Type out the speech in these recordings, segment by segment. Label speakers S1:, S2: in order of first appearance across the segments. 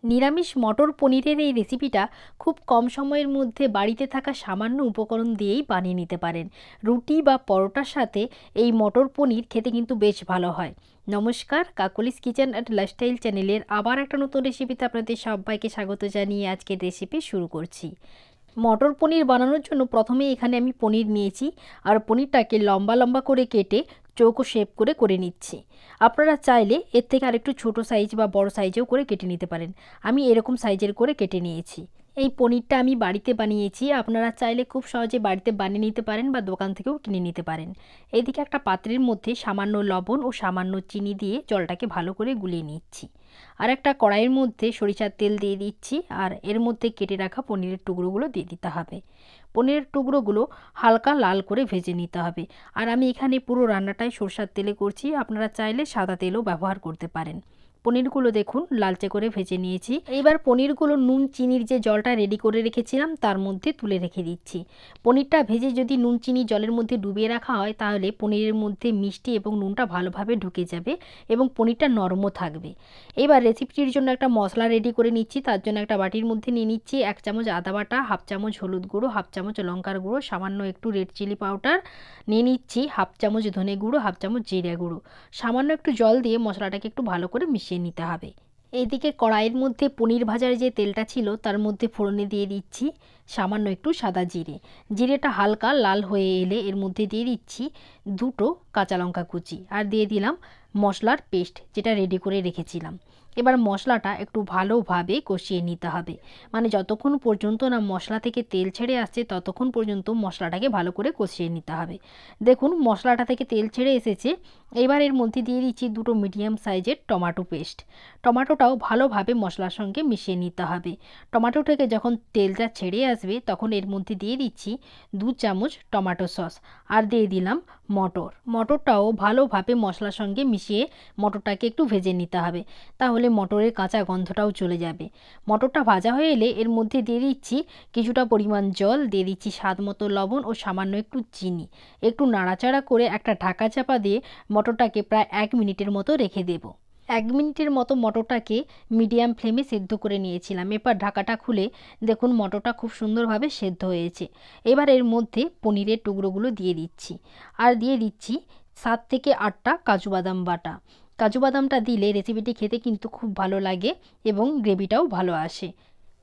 S1: নিরামিষ মটর পনিরের এই রেসিপিটা খুব কম সময়ের মধ্যে বাড়িতে থাকা সামান্য উপকরণ দিয়েই বানিয়ে নিতে পারেন। রুটি বা পরোটার সাথে এই মটর পনির খেতে কিন্তু বেশ ভালো হয়। নমস্কার, কাকলিস কিচেন অ্যান্ড লাইফস্টাইল চ্যানেলের আবার একটা নতুন রেসিপিতে আপনাদের সবাইকে স্বাগত জানিয়ে আজকের রেসিপি শুরু করছি। মটর পনির বানানোর জন্য প্রথমে এখানে আমি পনির নিয়েছি আর পনিরটাকে লম্বা লম্বা করে কেটে চৌকো শেপ করে নিচ্ছি। আপনারা চাইলে এর থেকে আরেকটু ছোটো সাইজ বা বড় সাইজেও করে কেটে নিতে পারেন। আমি এরকম সাইজের করে কেটে নিয়েছি। এই পনিরটা আমি বাড়িতে বানিয়েছি, আপনারা চাইলে খুব সহজে বাড়িতে বানিয়ে নিতে পারেন বা দোকান থেকেও কিনে নিতে পারেন। এদিকে একটা পাত্রের মধ্যে সামান্য লবণ ও সামান্য চিনি দিয়ে জলটাকে ভালো করে গুলিয়ে নিচ্ছি। আর একটা কড়াইয়ের মধ্যে সরিষার তেল দিয়ে দিচ্ছি আর এর মধ্যে কেটে রাখা পনিরের টুকরোগুলো দিয়ে দিতে হবে। পনিরের টুকরোগুলো হালকা লাল করে ভেজে নিতে হবে। আর আমি এখানে পুরো রান্নাটাই সরষের তেলে করছি, আপনারা চাইলে সাদা তেলও ব্যবহার করতে পারেন। পনিরগুলো দেখুন লালচে করে ভেজে নিয়েছি। এইবার পনিরগুলো নুন চিনির যে জলটা রেডি করে রেখেছিলাম তার মধ্যে তুলে রেখে দিচ্ছি। পনিরটা ভেজে যদি নুন চিনি জলের মধ্যে ডুবিয়ে রাখা হয় তাহলে পনিরের মধ্যে মিষ্টি এবং নুনটা ভালোভাবে ঢুকে যাবে এবং পনিরটা নরমও থাকবে। এবার রেসিপিটির জন্য একটা মশলা রেডি করে নিচ্ছি। তার জন্য একটা বাটির মধ্যে নিয়ে নিচ্ছি 1 চামচ আদা বাটা, 1/2 চামচ হলুদ গুঁড়ো, 1/2 চামচ লঙ্কার গুঁড়ো, সামান্য একটু রেড চিলি পাউডার নিয়ে নিচ্ছি, 1/2 চামচ ধনে গুঁড়ো, 1/2 চামচ জিরে গুঁড়ো। সামান্য একটু জল দিয়ে মশলাটাকে একটু ভালো করে মিশিয়ে নিতে হবে। এইদিকে কড়াইয়ের মধ্যে পনির ভাজার যে তেলটা ছিল তার মধ্যে ফোড়নে দিয়ে দিচ্ছি সামান্য একটু সাদা জিরে। জিরেটা হালকা লাল হয়ে এলে এর মধ্যে দিয়ে দিচ্ছি 2টো কাঁচা লঙ্কা কুচি আর দিয়ে দিলাম মশলার পেস্ট যেটা রেডি করে রেখেছিলাম। এবার মশলাটা একটু ভালোভাবে কষিয়ে নিতে হবে, মানে যতক্ষণ পর্যন্ত না মশলা থেকে তেল ছেড়ে আসছে ততক্ষণ পর্যন্ত মশলাটাকে ভালো করে কষিয়ে নিতে হবে। দেখুন মশলাটা থেকে তেল ছেড়ে এসেছে। এবার এর মধ্যে দিয়ে দিচ্ছি 2টো মিডিয়াম সাইজের টমেটো পেস্ট। টমেটোটাও ভালোভাবে মশলার সঙ্গে মিশিয়ে নিতে হবে। টমেটো থেকে যখন তেলটা ছেড়ে আসবে তখন এর মধ্যে দিয়ে দিচ্ছি 2 চামচ টমেটো সস আর দিয়ে দিলাম মটরটাও ভালোভাবে মশলার সঙ্গে মিশিয়ে মটরটাকে একটু ভেজে নিতে হবে, তাহলে মটরের কাঁচা গন্ধটাও চলে যাবে। মটরটা ভাজা হয়ে এলে এর মধ্যে দিয়ে দিচ্ছি কিছুটা পরিমাণ জল, দিয়ে দিচ্ছি স্বাদ মতো লবণ ও সামান্য একটু চিনি। একটু নাড়াচাড়া করে একটা ঢাকা চাপা দিয়ে মটরটাকে প্রায় 1 মিনিটের মতো রেখে দেব। 1 মিনিটের মতো মটরটাকে মিডিয়াম ফ্লেমে সেদ্ধ করে নিয়েছিলাম। এবার ঢাকাটা খুলে দেখুন মটরটা খুব সুন্দরভাবে সেদ্ধ হয়েছে। এবার এর মধ্যে পনিরের টুকরোগুলো দিয়ে দিচ্ছি আর দিয়ে দিচ্ছি 7 থেকে 8টা কাজু বাদাম বাটা। কাজু বাদামটা দিলে রেসিপিটি খেতে কিন্তু খুব ভালো লাগে এবং গ্রেভিটাও ভালো আসে।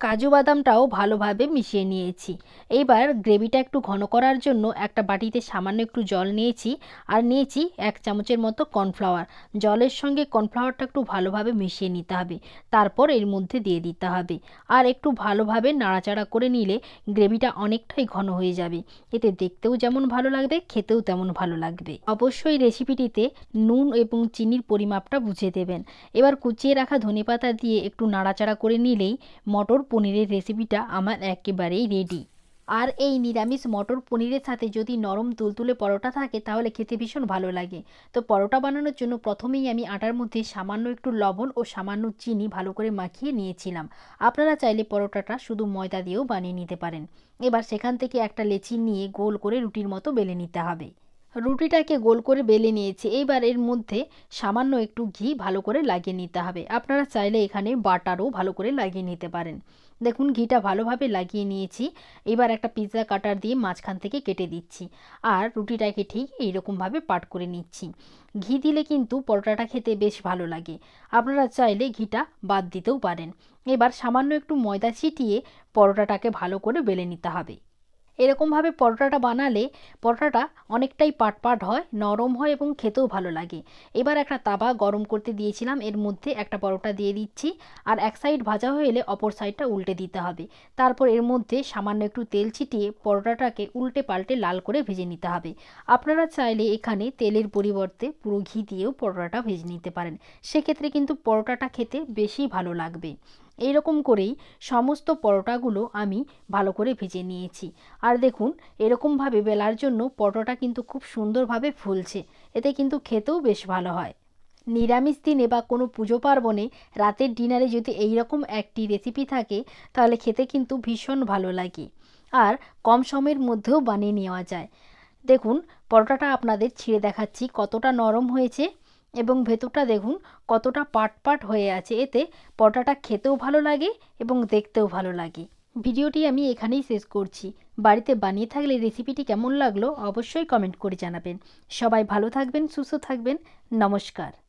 S1: কাজু বাদামটাও ভালোভাবে মিশিয়ে নিয়েছি। এইবার গ্রেভিটা একটু ঘন করার জন্য একটা বাটিতে সামান্য একটু জল নিয়েছি আর নিয়েছি 1 চামচের মতো কর্নফ্লাওয়ার। জলের সঙ্গে কর্নফ্লাওয়ারটা একটু ভালোভাবে মিশিয়ে নিতে হবে, তারপর এর মধ্যে দিয়ে দিতে হবে আর একটু ভালোভাবে নাড়াচাড়া করে নিলে গ্রেভিটা অনেকটাই ঘন হয়ে যাবে। এতে দেখতেও যেমন ভালো লাগবে খেতেও তেমন ভালো লাগবে। অবশ্যই রেসিপিটিতে নুন এবং চিনির পরিমাপটা বুঝে দেবেন। এবার কুচিয়ে রাখা ধনেপাতা দিয়ে একটু নাড়াচাড়া করে নিলেই মটর পনিরের রেসিপিটা আমার একেবারেই রেডি। আর এই নিরামিষ মটর পনিরের সাথে যদি নরম তুলতুলে পরোটা থাকে তাহলে খেতে ভীষণ ভালো লাগে। তো পরোটা বানানোর জন্য প্রথমেই আমি আটার মধ্যে সামান্য একটু লবণ ও সামান্য চিনি ভালো করে মাখিয়ে নিয়েছিলাম। আপনারা চাইলে পরোটাটা শুধু ময়দা দিয়েও বানিয়ে নিতে পারেন। এবার সেখান থেকে একটা লেচি নিয়ে গোল করে রুটির মতো বেলে নিতে হবে। রুটিটাকে গোল করে বেলে নিয়েছি। এইবার এর মধ্যে সামান্য একটু ঘি ভালো করে লাগিয়ে নিতে হবে। আপনারা চাইলে এখানে বাটারও ভালো করে লাগিয়ে নিতে পারেন। দেখুন ঘিটা ভালোভাবে লাগিয়ে নিয়েছি। এবার একটা পিৎজা কাটার দিয়ে মাঝখান থেকে কেটে দিচ্ছি আর রুটিটাকে ঠিক এইরকমভাবে পাট করে নিচ্ছি। ঘি দিলে কিন্তু পরোটাটা খেতে বেশ ভালো লাগে, আপনারা চাইলে ঘিটা বাদ দিতেও পারেন। এবার সামান্য একটু ময়দা ছিটিয়ে পরোটাটাকে ভালো করে বেলে নিতে হবে। এরকমভাবে পরোটাটা বানালে পরোটাটা অনেকটাই পাট হয়, নরম হয় এবং খেতেও ভালো লাগে। এবার একটা তাওয়া গরম করতে দিয়েছিলাম, এর মধ্যে একটা পরোটা দিয়ে দিচ্ছি আর এক সাইড ভাজা হয়ে এলে অপর সাইডটা উল্টে দিতে হবে। তারপর এর মধ্যে সামান্য একটু তেল ছিটিয়ে পরোটাটাকে উল্টে পাল্টে লাল করে ভেজে নিতে হবে। আপনারা চাইলে এখানে তেলের পরিবর্তে পুরো ঘি দিয়েও পরোটাটা ভেজে নিতে পারেন, সেক্ষেত্রে কিন্তু পরোটাটা খেতে বেশি ভালো লাগবে। এইরকম করেই সমস্ত পরোটাগুলো আমি ভালো করে ভেজে নিয়েছি আর দেখুন এরকমভাবে বেলার জন্য পরোটাটা কিন্তু খুব সুন্দরভাবে ফুলছে, এতে কিন্তু খেতেও বেশ ভালো হয়। নিরামিষ দিনে বা কোনো পুজো পার্বণে রাতের ডিনারে যদি এই রকম একটি রেসিপি থাকে তাহলে খেতে কিন্তু ভীষণ ভালো লাগে আর কম সময়ের মধ্যেও বানিয়ে নেওয়া যায়। দেখুন পরোটাটা আপনাদের ছিঁড়ে দেখাচ্ছি কতটা নরম হয়েছে এবং ভেতরটা দেখুন কতটা পাট পাট হয়ে আছে। এতে পরোটাটা খেতেও ভালো লাগে এবং দেখতেও ভালো লাগে। ভিডিওটি আমি এখানেই শেষ করছি। বাড়িতে বানিয়ে থাকলে রেসিপিটি কেমন লাগলো অবশ্যই কমেন্ট করে জানাবেন। সবাই ভালো থাকবেন, সুস্থ থাকবেন। নমস্কার।